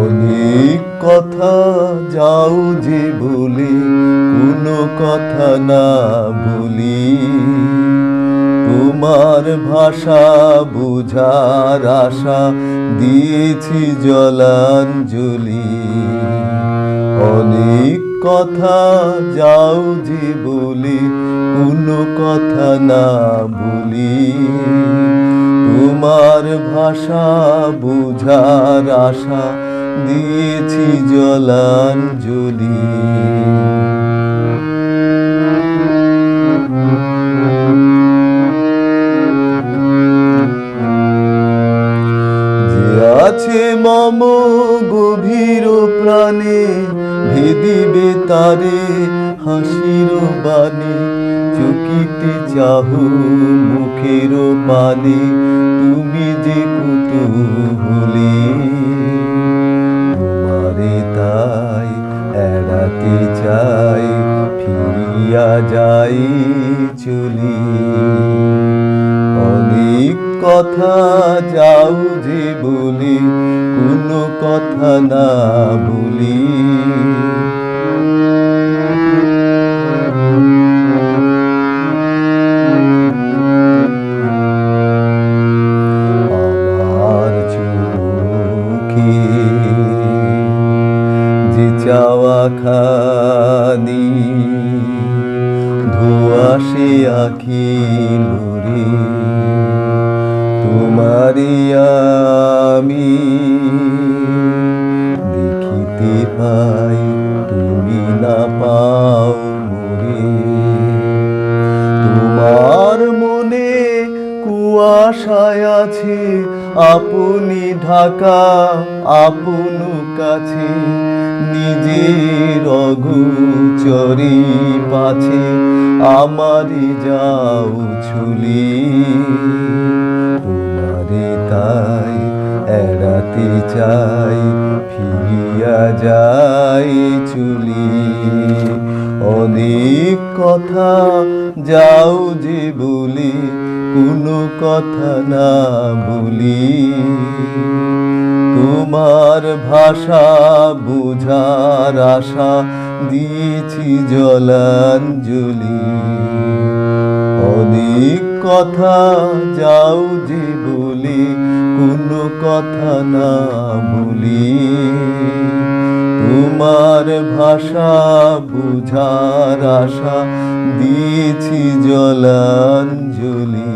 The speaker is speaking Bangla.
অনেক কথা যাও যে বলে কোনো কথা না বলি, তোমার ভাষা বুঝার আশা দিয়েছি জলাঞ্জলি। অনেক কথা যাও যে বলে কোনো কথা না বলি, তোমার ভাষা বুঝার আশা দিয়েছি জলাঞ্জলি। যে আছে মম গভীর প্রাণে, ভেদিবে তারে হাসির বাণী। চকিতে চাহু মুখের পানে, তুমি যে কুতূহলী। তোমারে তাই এড়াতে চাই, ফিরিয়া যাই চলি। অনেক কথা যাও যে বলি কোনো কথা না বলি, আমার চোখে যে চাওয়া খানি ধোঁয়াশে আঁখি নুরে। তোমারি আমি দেখিতে পাই, তুমি না পাও মোরে। তোমার মনে কুয়াশায় আছে আপনি ঢাকা আপন কাছে। নিজের অগোচরে পাছে আমারে যাও ছুলি। তোমারে তাই এড়াতে চাই, ফিরিয়া যাই চলি। অনেক কথা যাও যে বলি কোনো কথা না বলি, তোমার ভাষা বুঝার আশা দিয়েছি জলাঞ্জলি। অনেক কথা যাও যে বলি কোনো কথা না বলি, তোমার ভাষা বুঝার আশা দিয়েছি জলাঞ্জলি।